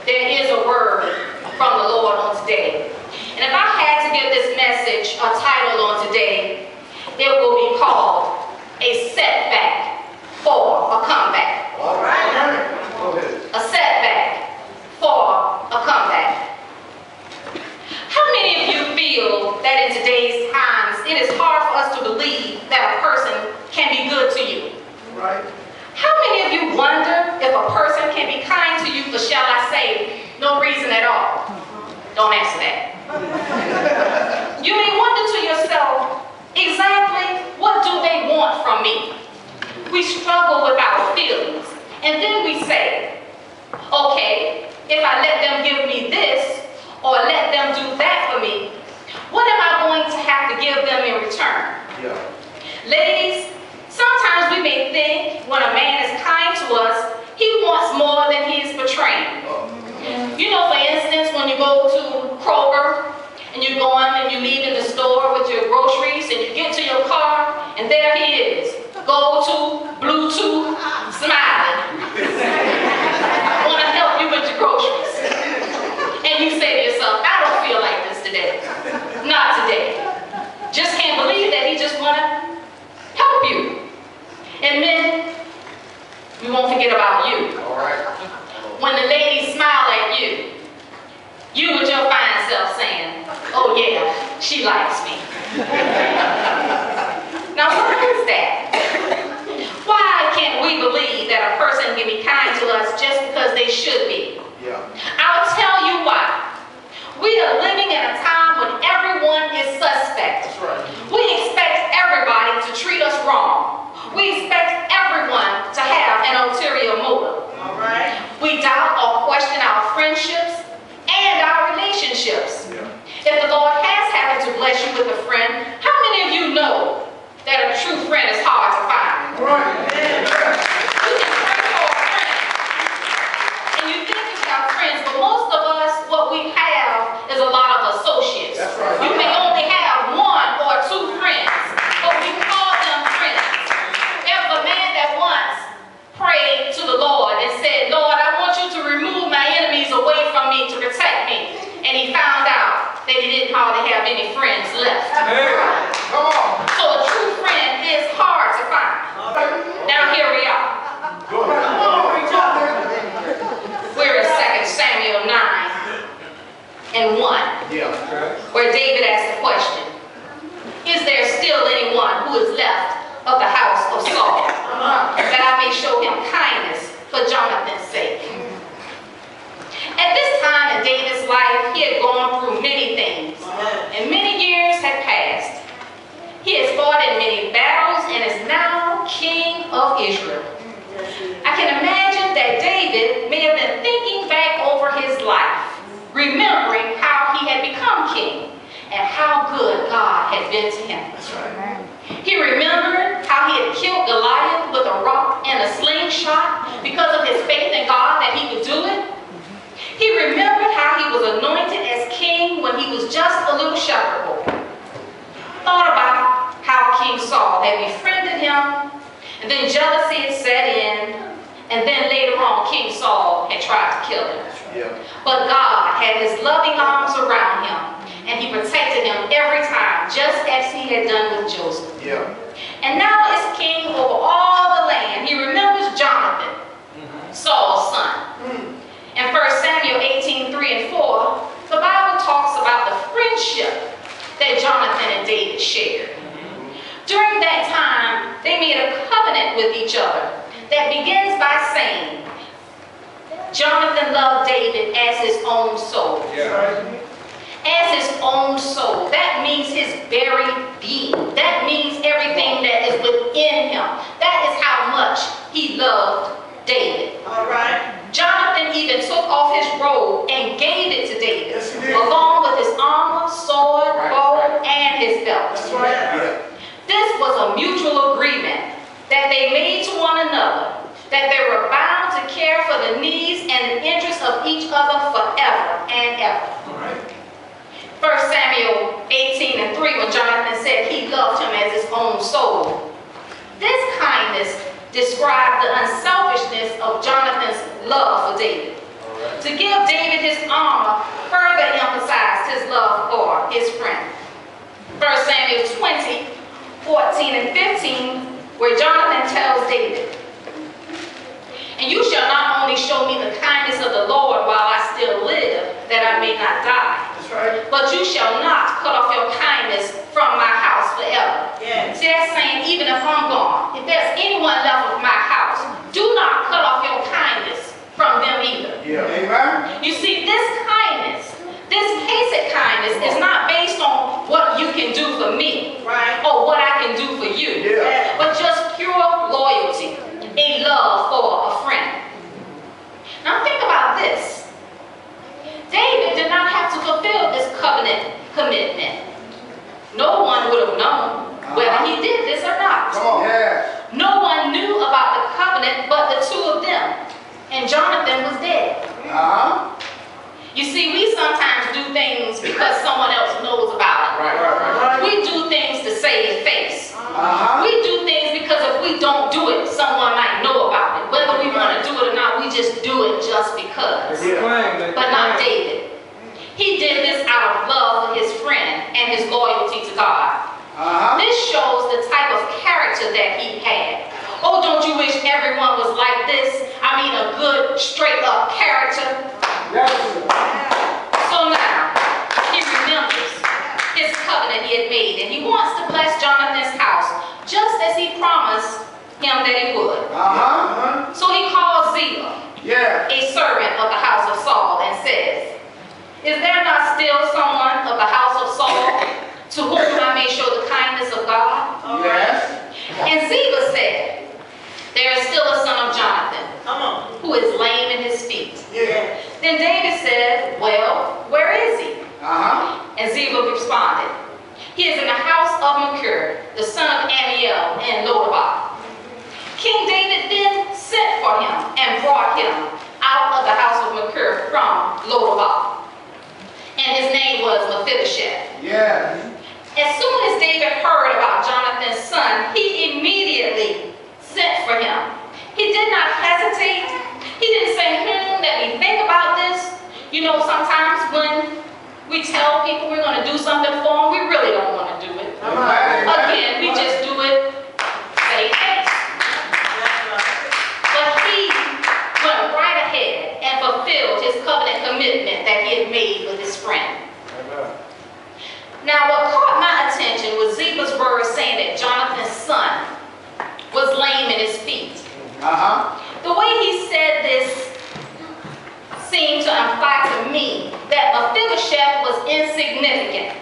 there is a word from the Lord on today. And if I had to give this message a title on today, it will be called A Setback for a Comeback. All right. Go ahead. A setback for a comeback. How many of you feel that in today's times it is hard for us to believe that a person can be good to you? Right. How many of you wonder if a person can be kind to you for, shall I say, no reason at all? Don't answer that. You may wonder to yourself, exactly what do they want from me? We struggle with our feelings, and then we say, okay, if I let them give me this, or let them do that for me, what am I going to have to give them in return? Yeah. Ladies, sometimes we may think when a man is kind to us, he wants more than he is portraying. You know, for instance, when you go to Kroger, and you're going and you leave in the store with your groceries, and you get to your car, and there he is, go-to, Bluetooth, smiling. Want to help you with your groceries. And you say to yourself, I don't feel like this today. Not today. Just can't believe that he just want to help you. And then, we won't forget about you. All right. When the ladies smile at you, you with your fine self saying, oh yeah, she likes me. Now why is that? Why can't we believe that a person can be kind to us just because they should be? Yeah. I'll tell you why. We are living in a time when everyone is suspect. That's right. We expect everybody to treat us wrong. We expect everyone to have an ulterior motive. All right. We doubt or question our friendships and our relationships. Yeah. If the Lord has happened to bless you with a friend, how many of you know that a true friend is hard to find? All right. You can pray for a friend, and you think you have friends, but most of us, what we have is a lot of associates. That's right. You may only have one or two friends, but we call them friends. There was a man that once prayed to the Lord and said, Lord, I want you to remove my enemies away from me to protect me. And he found out that he didn't hardly have any friends left. Hey, come on. So a true friend is hard to find. Now here we are. Go ahead. We're in 2 Samuel 9 and 1, Yeah. where David asked the question, is there still anyone who is left of the house of Saul, that I may show him kindness for Jonathan's sake? At this time in David's life, he had gone through many things, and many years had passed. He has fought in many battles and is now king of Israel. I can imagine that David may have been thinking back over his life, remembering how he had become king and how good God had been to him. That's right. He remembered how he had killed Goliath with a rock and a slingshot because of his faith in God that he could do it. He remembered how he was anointed as king when he was just a little shepherd boy. Thought about how King Saul had befriended him, and then jealousy had set in, and then later on King Saul had tried to kill him. Yeah. But God had his loving arms around him, and he protected him every time, just as he had done with Joseph. Yeah. And now as king over all the land, he remembers Jonathan, Saul's son. In 1 Samuel 18:3 and 4, the Bible talks about the friendship that Jonathan and David shared. During that time, they made a covenant with each other that begins by saying, Jonathan loved David as his own soul. Yeah. As his own soul. That means his very being. That means everything that is within him. That is how much he loved David. All right. Jonathan even took off his robe and gave it to David, Yes, he did. along with his armor, sword, Right, bow, right. and his belt. That's right. Yeah. This was a mutual agreement that they made to one another, that they were bound to care for the needs and the interests of each other forever and ever. All right. 1 Samuel 18 and 3, when Jonathan said he loved him as his own soul. This kindness described the unselfishness of Jonathan's love for David. To give David his armor further emphasized his love for his friend. 1 Samuel 20, 14 and 15, where Jonathan tells David, "And you shall not only show me the kindness of the Lord while I still live, that I may not die, That's right. but you shall not cut off your kindness from my house forever." Yes. See, that's saying even if I'm gone, if there's anyone left of my house, do not cut off your kindness from them either. Yeah. Amen. You see, this kindness, this basic kindness is not based on what you can do for me Right. or what I can do for you, Yeah. but just pure loyalty, a love for a friend. Now think about this. David did not have to fulfill this covenant commitment. No one would have known whether he did this or not. Come on. Yeah. No one knew about the covenant but the two of them, and Jonathan was dead. You see, we sometimes do things because someone else knows about it. Right. We do things to save face. Uh-huh. We do things because if we don't do it, someone might know about it. Whether we want to do it or not, we just do it just because. Yeah. But not David. He did this out of love for his friend and his loyalty to God. This shows the type of character that he had. Oh, don't you wish everyone was like this? I mean, a good, straight-up character. Yes. So now, he remembers his covenant he had made, and he wants to bless Jonathan's house, just as he promised him that he would. So he calls Ziba, Yeah. a servant of the house of Saul, and says, "Is there not still someone of the house of Saul to whom I may show the kindness of God?" Yes. And Ziba said, "There is still a son of Jonathan, Come on. who is lame in his feet." Yeah. Then David said, "Well, where is he?" And Ziba responded, "He is in the house of Machir, the son of Amiel in Lodabar." King David then sent for him and brought him out of the house of Machir from Lodabar. And his name was Mephibosheth. Yeah. As soon as David heard about Jonathan's son, he immediately sent for him. He did not hesitate. He didn't say, let me think about this. You know, sometimes when we tell people we're going to do something for them, we really don't want to do it. Again, we just do it, say thanks. But he went right ahead and fulfilled his covenant commitment that he had made with his friend. Now, what caught my attention was Ziba's words saying that Jonathan's son was lame in his feet. The way he said this seemed to imply to me that Mephibosheth was insignificant,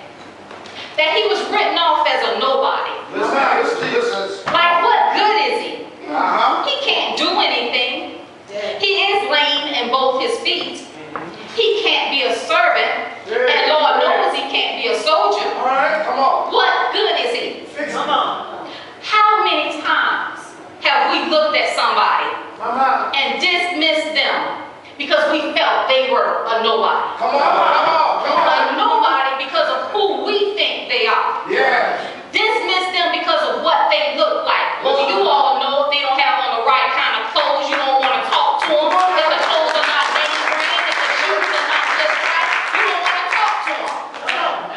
that he was written off as a nobody. Listen. Like, what good is he? Uh-huh. He can't do anything. He is lame in both his feet. He can't be a servant, and Lord knows he can't be a soldier. All right, come on. What good is he? Fix it. Come on. How many times have we looked at somebody Uh-huh. and dismissed them because we felt they were a nobody? Come on, come on, come on. A nobody because of who we think they are. Yeah. Dismiss them because of what they look like. Well, you all know if they don't have on the right kind of clothes, you don't want to talk to them. If the clothes are not name brand, if the shoes are not just right, you don't want to talk to them.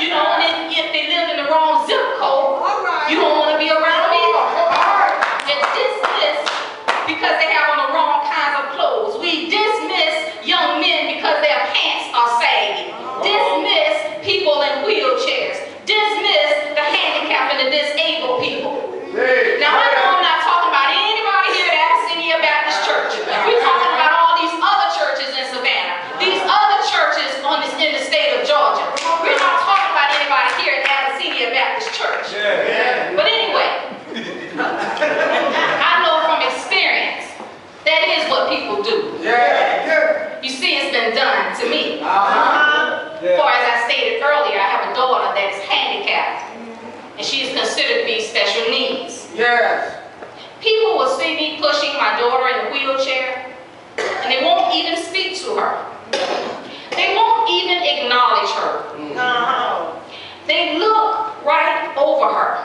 You know, and if they live in the wrong zip code, you don't want to be around them either. And dismiss because they have on the wrong kinds of clothes. We dismiss young men because their pants are saggy. Dismiss people in wheelchairs. Dismiss the handicapped and the disabled people. Now, I know I'm not talking about anybody here at Abyssinia Baptist Church. We're talking about all these other churches in Savannah, these other churches in the state of Georgia. We're not talking about anybody here at Abyssinia Baptist Church. But anyway, I know from experience that is what people do. You see, it's been done to me. For as I stated earlier, I have a daughter that is handicapped, and she is considered to be special needs. Yes. People will see me pushing my daughter in a wheelchair, and they won't even speak to her. They won't even acknowledge her. They look right over her.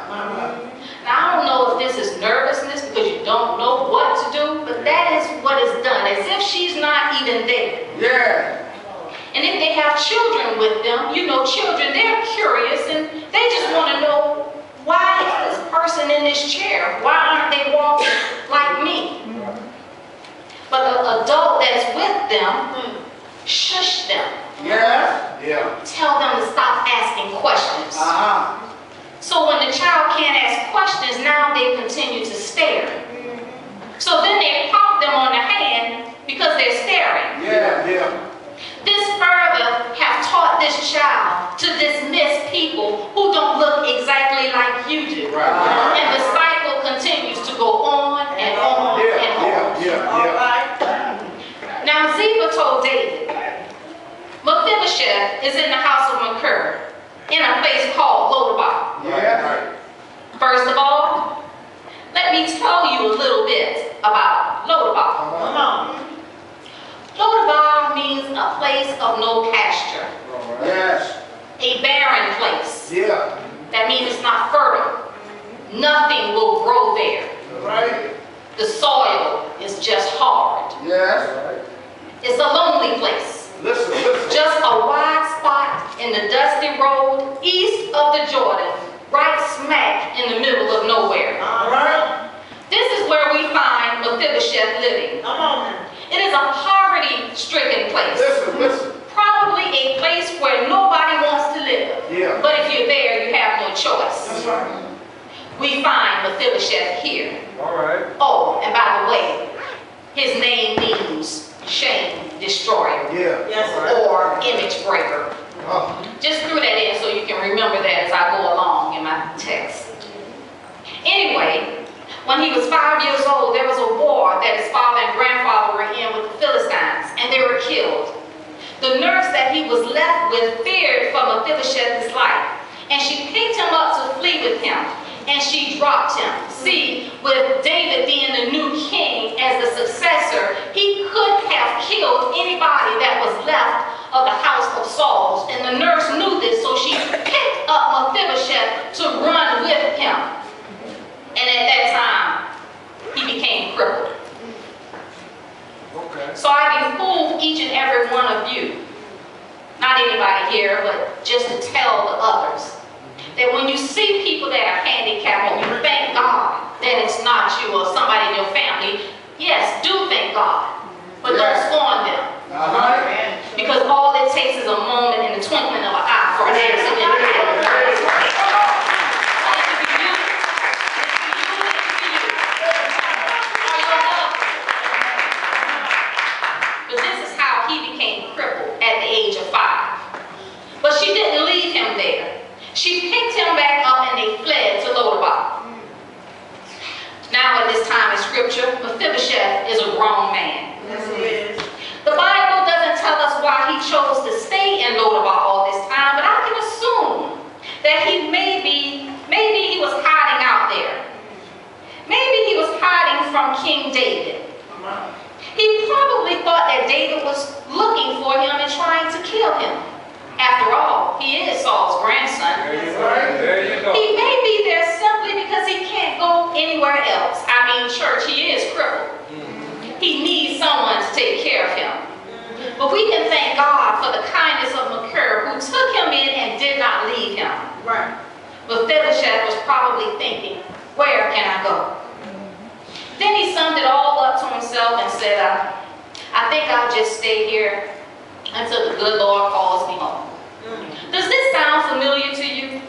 Now, I don't know if this is nervousness because you don't know what to do, but that is what is done, as if she's not even there. Yeah. And if they have children with them, you know, children, they're curious and they just want to know, why is this person in this chair? Why aren't they walking like me? But the adult that's with them, shush them. Yeah. Yeah. Tell them to stop asking questions. So when the child can't ask questions, now they continue to stare. So then they pop them on the hand because they're staring. Yeah. Yeah. This further have taught this child to dismiss people who don't look exactly like you do. Right. And the cycle continues to go on and on and on. Now Ziba told David, Mephibosheth is in the house of Machir, in a place called Lodabar. Yeah. First of all, let me tell you a little bit about Lodabar. Come on. Lodabar means a place of no pasture. Yes. A barren place. Yeah. That means it's not fertile. Nothing will grow there. Right. The soil is just hard. Yes. It's a lonely place. Listen. Just a wide spot in the dusty road east of the Jordan, right smack in the middle of nowhere. All right. This is where we find Mephibosheth living. Come on. It is a poverty-stricken place. Listen. Probably a place where nobody wants to live. Yeah. But if you're there, you have no choice. That's right. We find Mephibosheth here. All right. Oh, and by the way, his name means shame destroyer. Yeah. Yes. Or image breaker. Oh. Just threw that in so you can remember that as I go along in my text. Anyway, when he was 5 years old, there was a war that his father and grandfather were in with the Philistines, and they were killed. The nurse that he was left with feared for Mephibosheth's life, and she picked him up to flee with him, and she dropped him. See, with David being the new king as the successor, he could have killed anybody that was left of the house of Saul, and the nurse knew this, so she picked up Mephibosheth to run with him. And at that time, he became crippled. Okay. So I behoove each and every one of you, not anybody here, but just to tell the others, that when you see people that are handicapped and you thank God that it's not you or somebody in your family, yes, do thank God, but don't scorn them. Because all it takes is a moment in the twinkling of an eye for an accident to happen. But this is how he became crippled at the age of 5. But she didn't leave him there. She picked him back up and they fled to Lodabar. Now at this time in scripture, Mephibosheth is a grown man. Yes, it is. The Bible doesn't tell us why he chose to stay in Lodabar all this time, but I can assume that maybe he was hiding out there. Maybe he was hiding from King David. He probably thought that David was looking for him and trying to kill him. After all, he is Saul's grandson. There you go. He may be there simply because he can't go anywhere else. I mean, church, he is crippled. He needs someone to take care of him. But we can thank God for the kindness of Machir, who took him in and did not leave him. Right. Mephibosheth was probably thinking, where can I go? Then he summed it all up to himself and said, I think I'll just stay here until the good Lord calls me home. Does this sound familiar to you?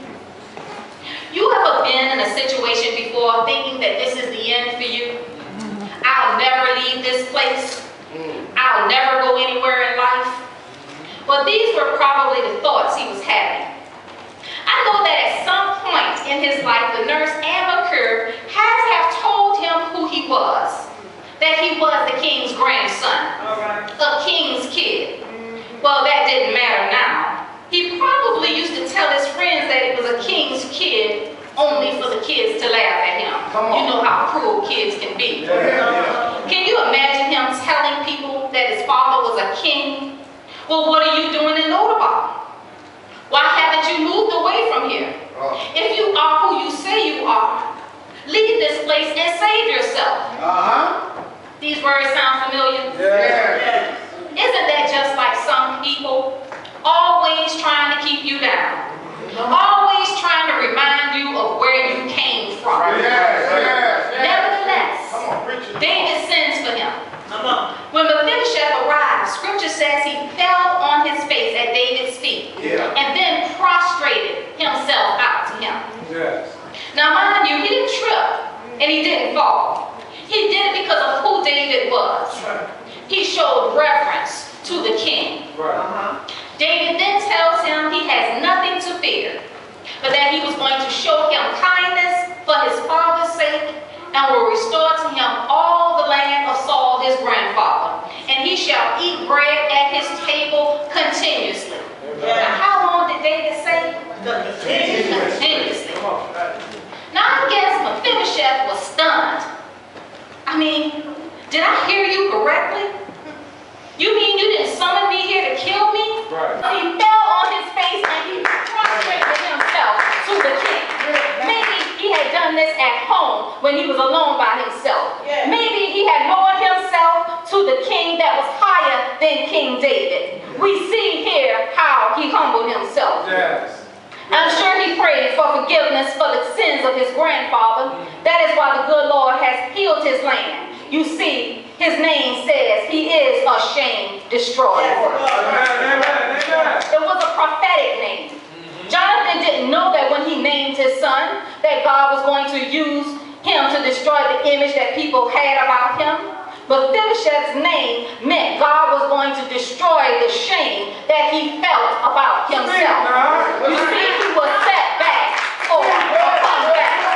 You ever been in a situation before thinking that this is the end for you? I'll never leave this place. I'll never go anywhere in life. Well, these were probably the thoughts he was having. I know that at some point in his life, the nurse and Machir had to have told him who he was. That he was the king's grandson, a king's kid. Well, that didn't matter now. He probably used to tell his friends that he was a king's kid only for the kids to laugh at him. You know how cruel kids can be. Can you imagine him telling people that his father was a king? Well, what are you doing in Lodabar? Why haven't you moved away from here? If you are who you say you are, leave this place and save yourself. These words sound familiar? Yeah. When Mephibosheth arrived, scripture says he fell on his face at David's feet and then prostrated himself out to him. Yes. Now mind you, he didn't trip and he didn't fall. He did it because of who David was. He showed reverence to the king. Right. David then tells him he has nothing to fear, but that he was going to show him kindness for his father's sake and will restore to him all the land of Saul his grandfather, and he shall eat bread at his table continuously. Now how long did David say? Continuously. Now I guess Mephibosheth was stunned. I mean, did I hear you correctly? You mean you didn't summon me here to kill me? Right. He fell on his face and he prostrated himself to the king. Maybe he had done this at home when he was alone by himself. Maybe he had lowered himself to the king that was higher than King David. We see here how he humbled himself. Yes. I'm sure he prayed for forgiveness for the sins of his grandfather. That is why the good Lord has healed his land. You see, his name says he is a shame destroyer. Amen. It was a prophetic name. Jonathan didn't know that when he named his son, that God was going to use him to destroy the image that people had about him. But Mephibosheth's name meant God was going to destroy the shame that he felt about himself. You see, he was set back or come back.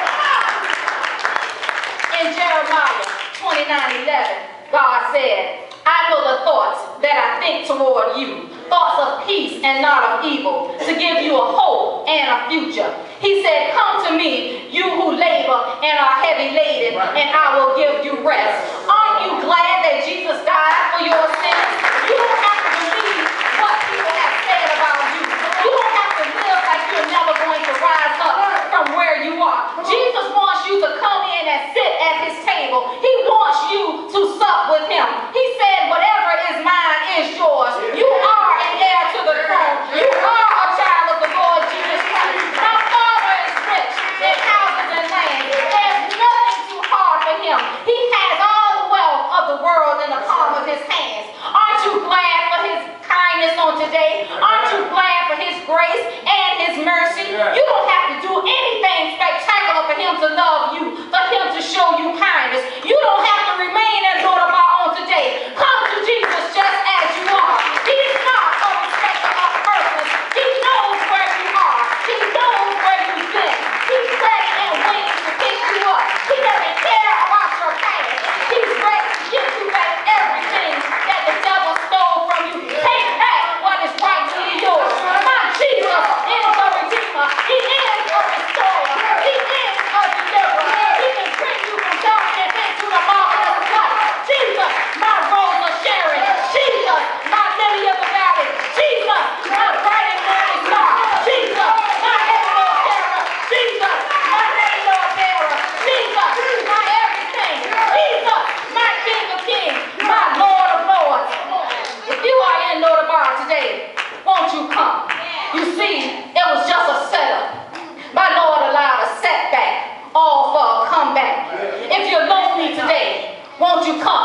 In Jeremiah 29:11, God said, I know the thoughts that I think toward you, thoughts of peace and not of evil, to give you a hope and a future. He said, come to me, you who labor and are heavy laden, and I will give you rest. Aren't you glad that Jesus died for your sins? You don't have to believe what people have said about you. You don't have to live like you're never going to rise up from where you are. Jesus wants you to come in and sit at his table. He wants you to sup with him. He said, whatever is mine is yours. You are an heir to the throne. You are a child of the Lord Jesus Christ. My Father is rich in houses and land. There's nothing too hard for him. He has all the wealth of the world in the palm of his hands. Aren't you glad for his kindness on today? Aren't you glad for his grace and his mercy? You don't have to do anything spectacular for him to love you, for him to show you kindness. You don't have to remain as Lodabar on today. Come to Jesus just as you are. He's not a respecter of persons. He knows where you are. He knows where you've been. He's ready and waiting to pick you up. He doesn't care about your past. He's ready to give you back everything that the devil stole from you. Take back what is rightfully yours. My Jesus is a redeemer. He is a restorer. He is a deliverer. He can bring you from darkness into the marvelous light. Jesus, my rose of Sharon. Jesus, my lily of the valley. Jesus, my bright and morning star. Jesus, my heaven of terror. Jesus, my name of bearer. Jesus, my everything. Jesus, my King of kings. My Lord of lords. If you are in Lodabar today, won't you come? You see, it was just a setup. My Lord allowed a setback, all for a comeback. If you're lonely today, won't you come?